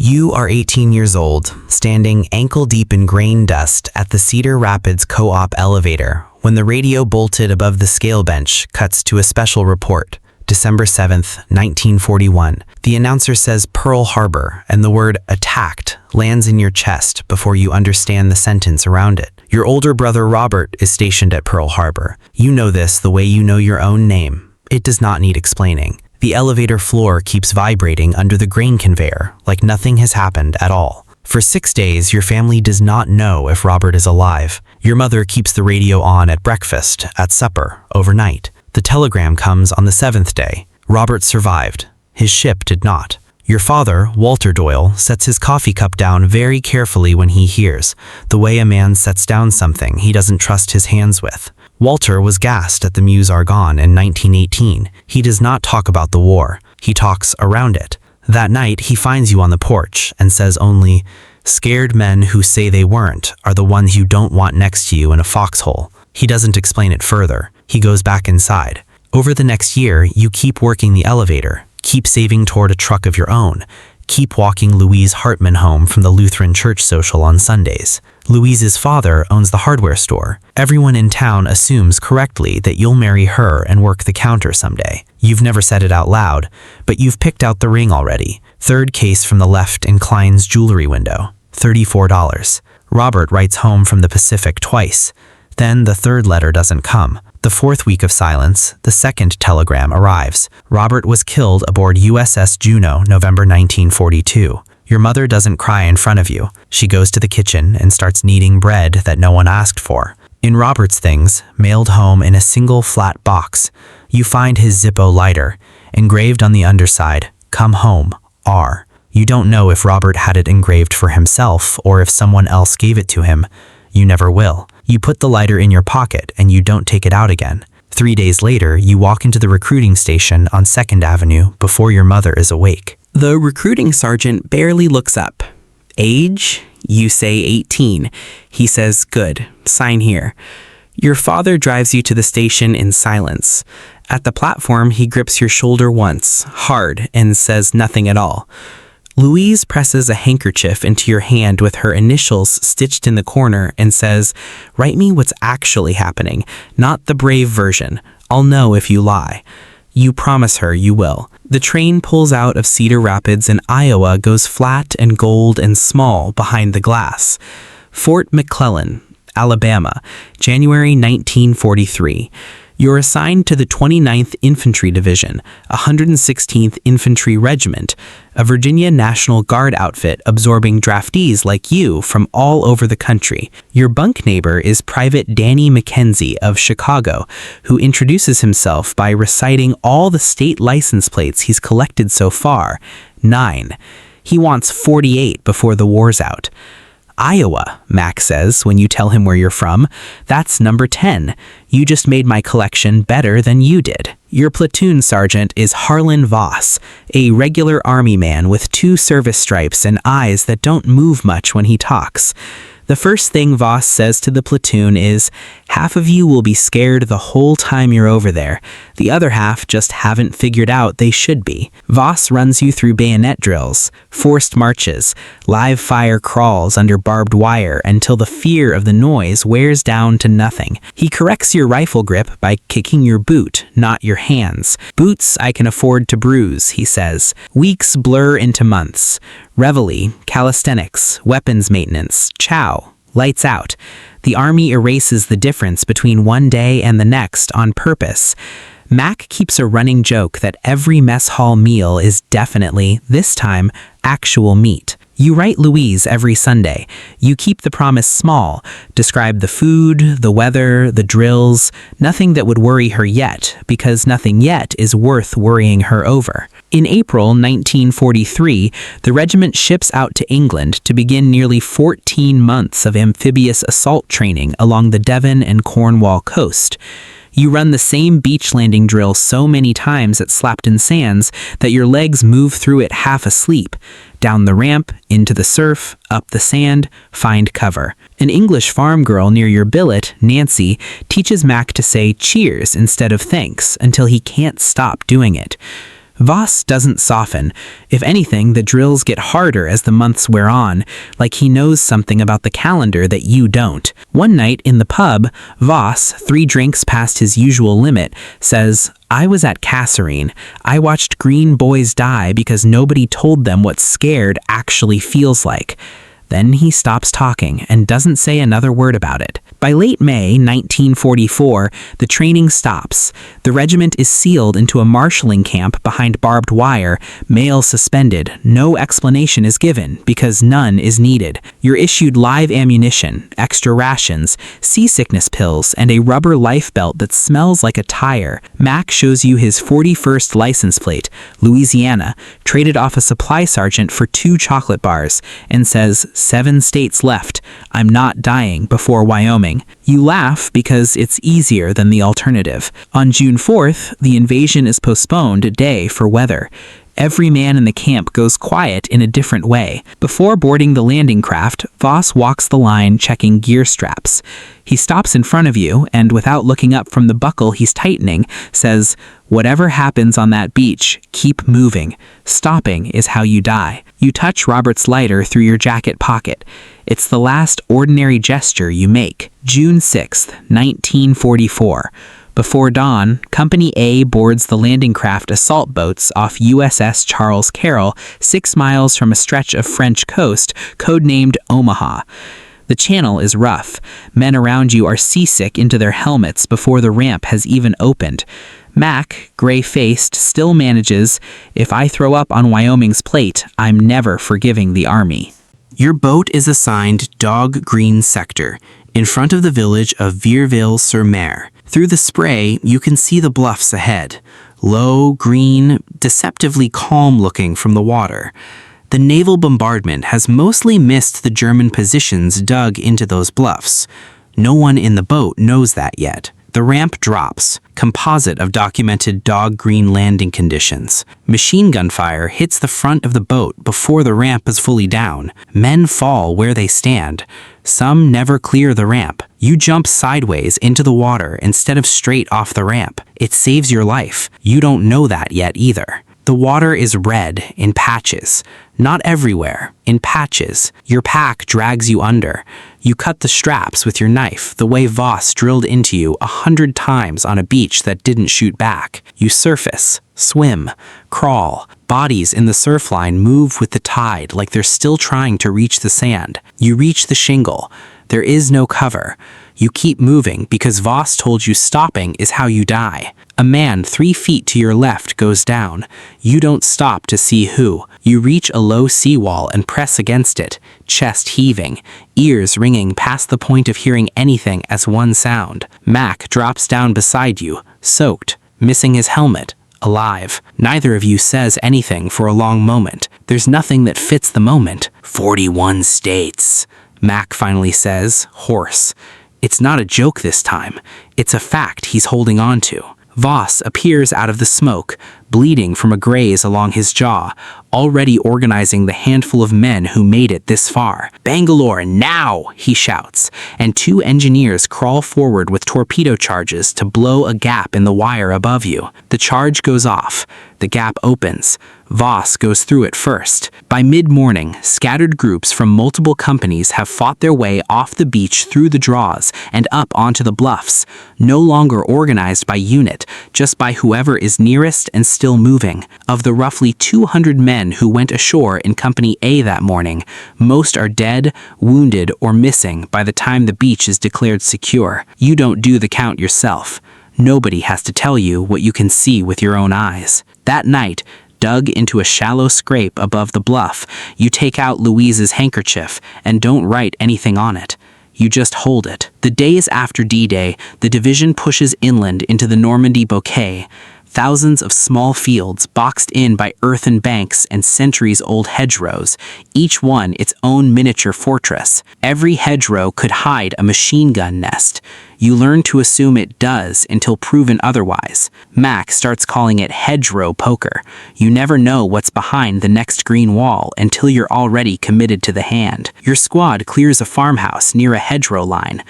You are 18 years old, standing ankle-deep in grain dust at the Cedar Rapids co-op elevator when the radio bolted above the scale bench cuts to a special report. December 7th, 1941. The announcer says Pearl Harbor, and the word attacked lands in your chest before you understand the sentence around it. Your older brother Robert is stationed at Pearl Harbor. You know this the way you know your own name. It does not need explaining. The elevator floor keeps vibrating under the grain conveyor like nothing has happened at all. For 6 days, your family does not know if Robert is alive. Your mother keeps the radio on at breakfast, at supper, overnight. The telegram comes on the 7th day. Robert survived. His ship did not. Your father, Walter Doyle, sets his coffee cup down very carefully when he hears, the way a man sets down something he doesn't trust his hands with. Walter was gassed at the Meuse-Argonne in 1918. He does not talk about the war. He talks around it. That night, he finds you on the porch and says only, "Scared men who say they weren't are the ones you don't want next to you in a foxhole." He doesn't explain it further. He goes back inside. Over the next year, you keep working the elevator, keep saving toward a truck of your own, keep walking Louise Hartman home from the Lutheran church social on Sundays. Louise's father owns the hardware store. Everyone in town assumes correctly that you'll marry her and work the counter someday. You've never said it out loud, but you've picked out the ring already. Third case from the left in Klein's jewelry window, $34. Robert writes home from the Pacific twice. Then the third letter doesn't come. The fourth week of silence, the second telegram arrives. Robert was killed aboard USS Juneau, November 1942. Your mother doesn't cry in front of you. She goes to the kitchen and starts kneading bread that no one asked for. In Robert's things, mailed home in a single flat box, you find his Zippo lighter, engraved on the underside, "Come home, R." You don't know if Robert had it engraved for himself or if someone else gave it to him. You never will. You put the lighter in your pocket and you don't take it out again. 3 days later, you walk into the recruiting station on 2nd Avenue before your mother is awake. The recruiting sergeant barely looks up. Age? You say 18. He says, "Good. Sign here." Your father drives you to the station in silence. At the platform, he grips your shoulder once, hard, and says nothing at all. Louise presses a handkerchief into your hand with her initials stitched in the corner and says, "Write me what's actually happening, not the brave version. I'll know if you lie." You promise her you will. The train pulls out of Cedar Rapids and Iowa goes flat and gold and small behind the glass. Fort McClellan, Alabama, January 1943. You're assigned to the 29th Infantry Division, 116th Infantry Regiment, a Virginia National Guard outfit absorbing draftees like you from all over the country. Your bunk neighbor is Private Danny McKenzie of Chicago, who introduces himself by reciting all the state license plates he's collected so far, 9. He wants 48 before the war's out. "Iowa," Mac says when you tell him where you're from. "That's number 10. You just made my collection better than you did." Your platoon sergeant is Harlan Voss, a regular army man with 2 service stripes and eyes that don't move much when he talks. The first thing Voss says to the platoon is, "Half of you will be scared the whole time you're over there. The other half just haven't figured out they should be." Voss runs you through bayonet drills, forced marches, live fire crawls under barbed wire until the fear of the noise wears down to nothing. He corrects your rifle grip by kicking your boot, not your hands. "Boots I can afford to bruise," he says. Weeks blur into months. Reveille, calisthenics, weapons maintenance, chow, lights out. The Army erases the difference between one day and the next on purpose. Mac keeps a running joke that every mess hall meal is definitely, this time, actual meat. You write Louise every Sunday. You keep the promise small, describe the food, the weather, the drills, nothing that would worry her yet, because nothing yet is worth worrying her over. In April 1943, the regiment ships out to England to begin nearly 14 months of amphibious assault training along the Devon and Cornwall coast. You run the same beach landing drill so many times at Slapton Sands that your legs move through it half asleep. Down the ramp, into the surf, up the sand, find cover. An English farm girl near your billet, Nancy, teaches Mac to say cheers instead of thanks until he can't stop doing it. Voss doesn't soften. If anything, the drills get harder as the months wear on, like he knows something about the calendar that you don't. One night in the pub, Voss, 3 drinks past his usual limit, says, "I was at Kasserine. I watched green boys die because nobody told them what scared actually feels like." Then he stops talking and doesn't say another word about it. By late May 1944, the training stops. The regiment is sealed into a marshalling camp behind barbed wire, mail suspended. No explanation is given because none is needed. You're issued live ammunition, extra rations, seasickness pills, and a rubber life belt that smells like a tire. Mac shows you his 41st license plate, Louisiana, traded off a supply sergeant for 2 chocolate bars, and says, 7 states left. I'm not dying before Wyoming. You laugh because it's easier than the alternative. On June 4th, the invasion is postponed a day for weather. Every man in the camp goes quiet in a different way. Before boarding the landing craft, Voss walks the line checking gear straps. He stops in front of you and, without looking up from the buckle he's tightening, says, "Whatever happens on that beach, keep moving. Stopping is how you die." You touch Robert's lighter through your jacket pocket. It's the last ordinary gesture you make. June 6th, 1944. Before dawn, Company A boards the landing craft assault boats off USS Charles Carroll, 6 miles from a stretch of French coast, codenamed Omaha. The channel is rough. Men around you are seasick into their helmets before the ramp has even opened. Mac, gray-faced, still manages, "If I throw up on Wyoming's plate, I'm never forgiving the Army." Your boat is assigned Dog Green Sector, in front of the village of Vierville-sur-Mer. Through the spray, you can see the bluffs ahead, low, green, deceptively calm-looking from the water. The naval bombardment has mostly missed the German positions dug into those bluffs. No one in the boat knows that yet. The ramp drops, composite of documented dog green landing conditions. Machine gun fire hits the front of the boat before the ramp is fully down. Men fall where they stand. Some never clear the ramp. You jump sideways into the water instead of straight off the ramp. It saves your life. You don't know that yet either. The water is red in patches. Not everywhere, in patches. Your pack drags you under. You cut the straps with your knife the way Voss drilled into you 100 times on a beach that didn't shoot back. You surface, swim, crawl. Bodies in the surf line move with the tide like they're still trying to reach the sand. You reach the shingle. There is no cover. You keep moving because Voss told you stopping is how you die. A man 3 feet to your left goes down. You don't stop to see who. You reach a low seawall and press against it, chest heaving, ears ringing past the point of hearing anything as one sound. Mac drops down beside you, soaked, missing his helmet, alive. Neither of you says anything for a long moment. There's nothing that fits the moment. 41 states, Mac finally says, hoarse. It's not a joke this time. It's a fact he's holding on to. Voss appears out of the smoke, bleeding from a graze along his jaw, already organizing the handful of men who made it this far. "Bangalore, now!" he shouts, and 2 engineers crawl forward with torpedo charges to blow a gap in the wire above you. The charge goes off. The gap opens. Voss goes through it first. By mid-morning, scattered groups from multiple companies have fought their way off the beach through the draws and up onto the bluffs, no longer organized by unit, just by whoever is nearest and still moving. Of the roughly 200 men who went ashore in Company A that morning, most are dead, wounded, or missing by the time the beach is declared secure. You don't do the count yourself. Nobody has to tell you what you can see with your own eyes. That night, dug into a shallow scrape above the bluff, you take out Louise's handkerchief and don't write anything on it. You just hold it. The days after D-Day, the division pushes inland into the Normandy bouquet. Thousands of small fields boxed in by earthen banks and centuries-old hedgerows, each one its own miniature fortress. Every hedgerow could hide a machine gun nest. You learn to assume it does until proven otherwise. Mac starts calling it hedgerow poker. You never know what's behind the next green wall until you're already committed to the hand. Your squad clears a farmhouse near a hedgerow line.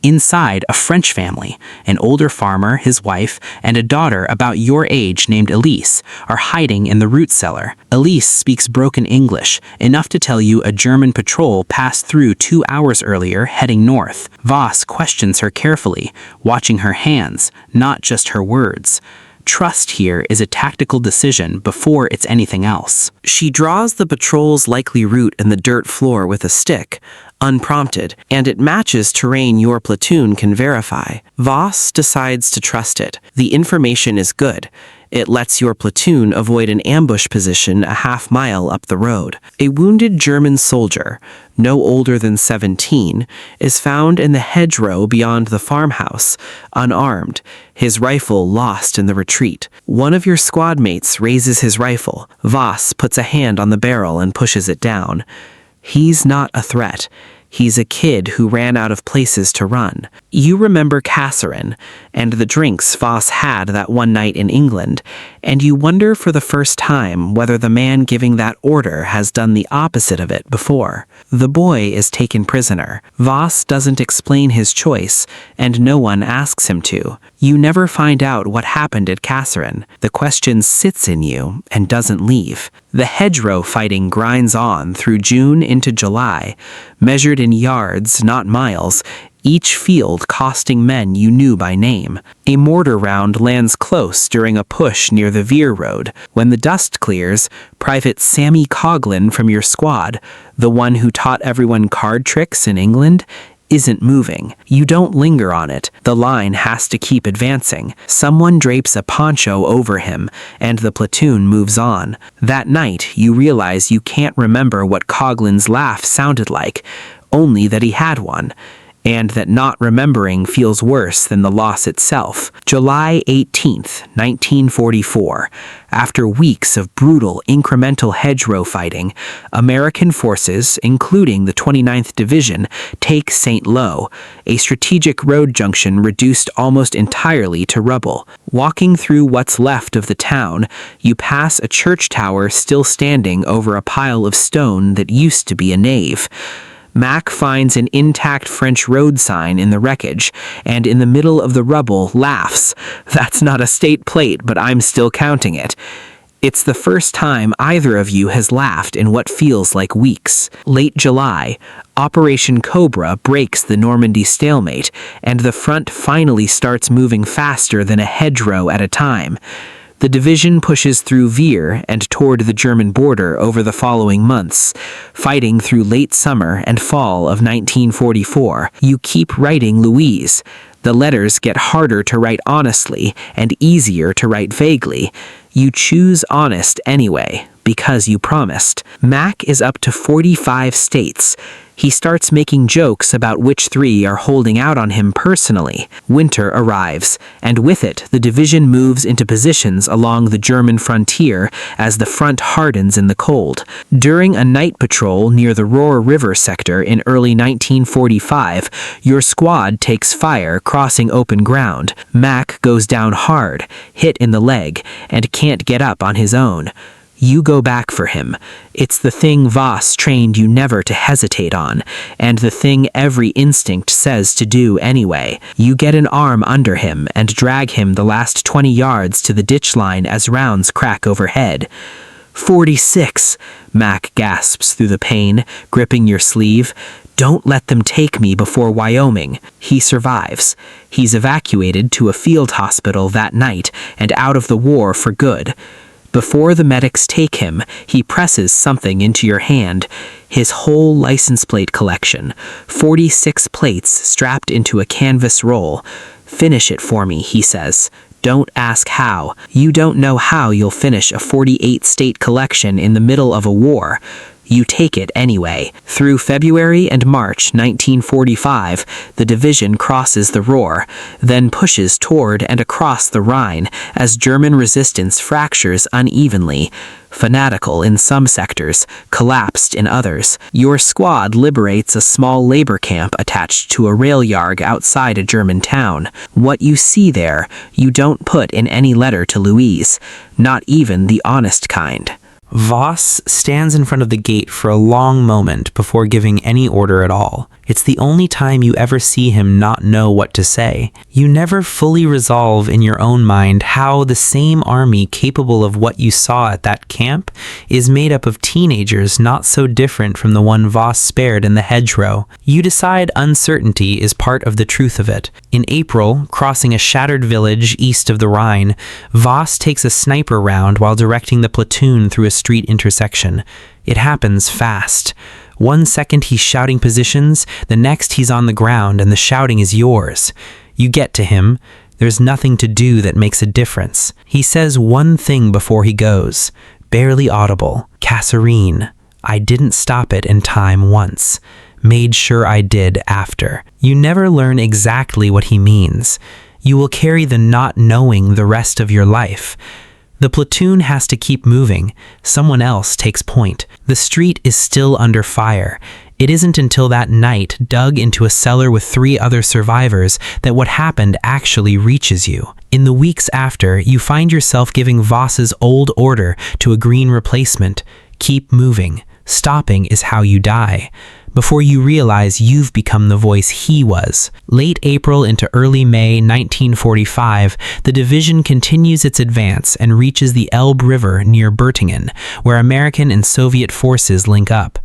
Inside, a French family, an older farmer, his wife, and a daughter about your age named Elise, are hiding in the root cellar. Elise speaks broken English, enough to tell you a German patrol passed through 2 hours earlier, heading north. Voss questions her carefully, watching her hands, not just her words. Trust here is a tactical decision before it's anything else. She draws the patrol's likely route in the dirt floor with a stick, unprompted, and it matches terrain your platoon can verify. Voss decides to trust it. The information is good. It lets your platoon avoid an ambush position a half-mile up the road. A wounded German soldier, no older than 17, is found in the hedgerow beyond the farmhouse, unarmed, his rifle lost in the retreat. One of your squad mates raises his rifle. Voss puts a hand on the barrel and pushes it down. He's not a threat. He's a kid who ran out of places to run. You remember Kasserine and the drinks Voss had that one night in England, and you wonder for the first time whether the man giving that order has done the opposite of it before. The boy is taken prisoner. Voss doesn't explain his choice, and no one asks him to. You never find out what happened at Kasserine. The question sits in you and doesn't leave. The hedgerow fighting grinds on through June into July, measured in yards, not miles, each field costing men you knew by name. A mortar round lands close during a push near the Veer Road. When the dust clears, Private Sammy Coughlin from your squad, the one who taught everyone card tricks in England, isn't moving. You don't linger on it. The line has to keep advancing. Someone drapes a poncho over him, and the platoon moves on. That night, you realize you can't remember what Coughlin's laugh sounded like, only that he had one, and that not remembering feels worse than the loss itself. July 18th, 1944. After weeks of brutal, incremental hedgerow fighting, American forces, including the 29th Division, take St. Lo, a strategic road junction reduced almost entirely to rubble. Walking through what's left of the town, you pass a church tower still standing over a pile of stone that used to be a nave. Mac finds an intact French road sign in the wreckage, and in the middle of the rubble laughs. That's not a state plate, but I'm still counting it. It's the first time either of you has laughed in what feels like weeks. Late July, Operation Cobra breaks the Normandy stalemate, and the front finally starts moving faster than a hedgerow at a time. The division pushes through Veer and toward the German border over the following months, fighting through late summer and fall of 1944. You keep writing Louise. The letters get harder to write honestly and easier to write vaguely. You choose honest anyway, because you promised. Mac is up to 45 states. He starts making jokes about which 3 are holding out on him personally. Winter arrives, and with it, the division moves into positions along the German frontier as the front hardens in the cold. During a night patrol near the Roar River sector in early 1945, your squad takes fire crossing open ground. Mac goes down hard, hit in the leg, and can't get up on his own. You go back for him. It's the thing Voss trained you never to hesitate on, and the thing every instinct says to do anyway. You get an arm under him and drag him the last 20 yards to the ditch line as rounds crack overhead. 46, Mac gasps through the pain, gripping your sleeve. Don't let them take me before Wyoming. He survives. He's evacuated to a field hospital that night and out of the war for good. Before the medics take him, he presses something into your hand. His whole license plate collection. 46 plates strapped into a canvas roll. Finish it for me, he says. Don't ask how. You don't know how you'll finish a 48-state collection in the middle of a war. You take it anyway. Through February and March 1945, the division crosses the Ruhr, then pushes toward and across the Rhine as German resistance fractures unevenly. Fanatical in some sectors, collapsed in others. Your squad liberates a small labor camp attached to a rail yard outside a German town. What you see there, you don't put in any letter to Louise, not even the honest kind. Voss stands in front of the gate for a long moment before giving any order at all. It's the only time you ever see him not know what to say. You never fully resolve in your own mind how the same army capable of what you saw at that camp is made up of teenagers not so different from the one Voss spared in the hedgerow. You decide uncertainty is part of the truth of it. In April, crossing a shattered village east of the Rhine, Voss takes a sniper round while directing the platoon through a street intersection. It happens fast. 1 second he's shouting positions, the next he's on the ground and the shouting is yours. You get to him. There's nothing to do that makes a difference. He says one thing before he goes, barely audible. Kasserine. I didn't stop it in time once. Made sure I did after. You never learn exactly what he means. You will carry the not knowing the rest of your life. The platoon has to keep moving. Someone else takes point. The street is still under fire. It isn't until that night, dug into a cellar with 3 other survivors, that what happened actually reaches you. In the weeks after, you find yourself giving Voss's old order to a green replacement. Keep moving. Stopping is how you die. Before you realize you've become the voice he was. Late April into early May 1945, the division continues its advance and reaches the Elbe River near Bertingen, where American and Soviet forces link up.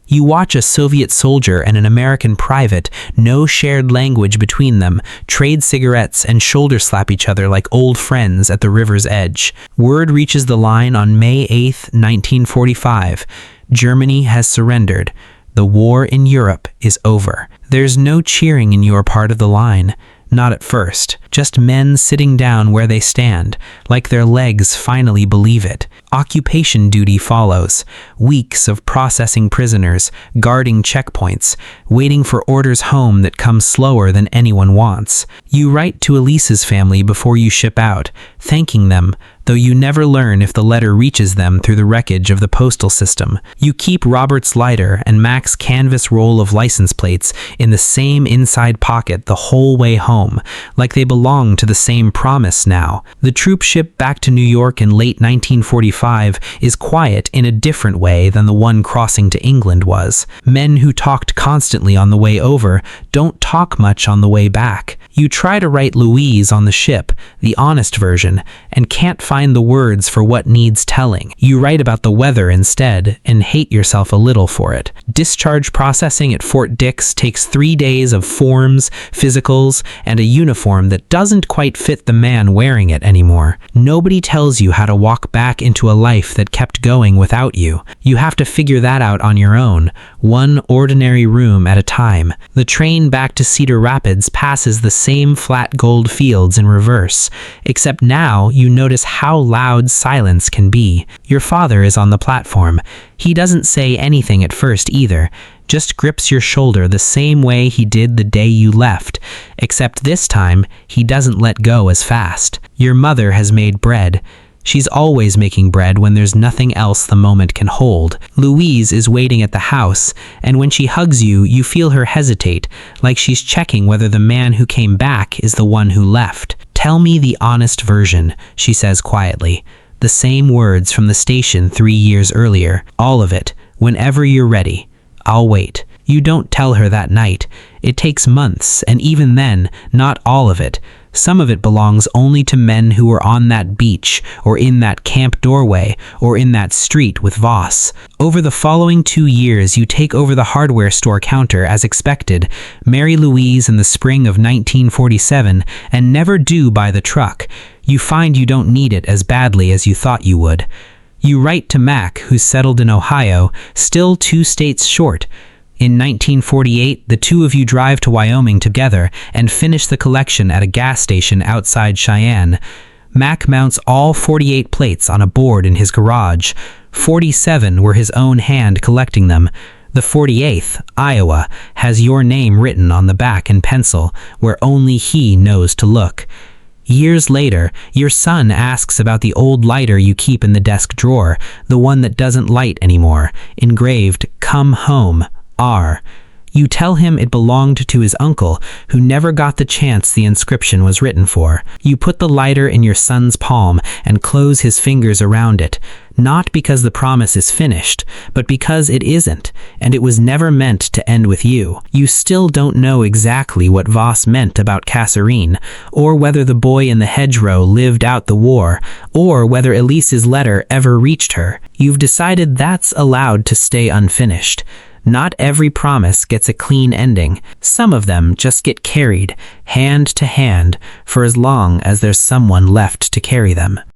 You watch a Soviet soldier and an American private, no shared language between them, trade cigarettes and shoulder slap each other like old friends at the river's edge. Word reaches the line on May 8, 1945. Germany has surrendered. The war in Europe is over. There's no cheering in your part of the line. Not at first. Just men sitting down where they stand, like their legs finally believe it. Occupation duty follows. Weeks of processing prisoners, guarding checkpoints, waiting for orders home that come slower than anyone wants. You write to Elise's family before you ship out, thanking them, though you never learn if the letter reaches them through the wreckage of the postal system. You keep Robert's lighter and Mac's canvas roll of license plates in the same inside pocket the whole way home, like they belong to the same promise now. The troop ship back to New York in late 1945 is quiet in a different way than the one crossing to England was. Men who talked constantly on the way over don't talk much on the way back. You try to write Louise on the ship, the honest version, and can't find the words for what needs telling. You write about the weather instead and hate yourself a little for it. Discharge processing at Fort Dix takes 3 days of forms, physicals, and a uniform that doesn't quite fit the man wearing it anymore. Nobody tells you how to walk back into a life that kept going without you. You have to figure that out on your own, one ordinary room at a time. The train back to Cedar Rapids passes the same flat gold fields in reverse, except now you notice how loud silence can be. Your father is on the platform. He doesn't say anything at first either, just grips your shoulder the same way he did the day you left, except this time he doesn't let go as fast. Your mother has made bread. She's always making bread when there's nothing else the moment can hold. Louise is waiting at the house, and when she hugs you, you feel her hesitate, like she's checking whether the man who came back is the one who left. Tell me the honest version, she says quietly. The same words from the station 3 years earlier. All of it, whenever you're ready. I'll wait. You don't tell her that night. It takes months, and even then, not all of it. Some of it belongs only to men who were on that beach, or in that camp doorway, or in that street with Voss. Over the following 2 years, you take over the hardware store counter as expected, marry Louise in the spring of 1947, and never do buy the truck. You find you don't need it as badly as you thought you would. You write to Mac, who's settled in Ohio, still 2 states short. In 1948, the two of you drive to Wyoming together and finish the collection at a gas station outside Cheyenne. Mac mounts all 48 plates on a board in his garage. 47 were his own hand collecting them. The 48th, Iowa, has your name written on the back in pencil, where only he knows to look. Years later, your son asks about the old lighter you keep in the desk drawer, the one that doesn't light anymore, engraved, "Come Home, R." You tell him it belonged to his uncle, who never got the chance the inscription was written for. You put the lighter in your son's palm and close his fingers around it, not because the promise is finished, but because it isn't, and it was never meant to end with you. You still don't know exactly what Voss meant about Kasserine, or whether the boy in the hedgerow lived out the war, or whether Elise's letter ever reached her. You've decided that's allowed to stay unfinished. Not every promise gets a clean ending. Some of them just get carried, hand to hand, for as long as there's someone left to carry them.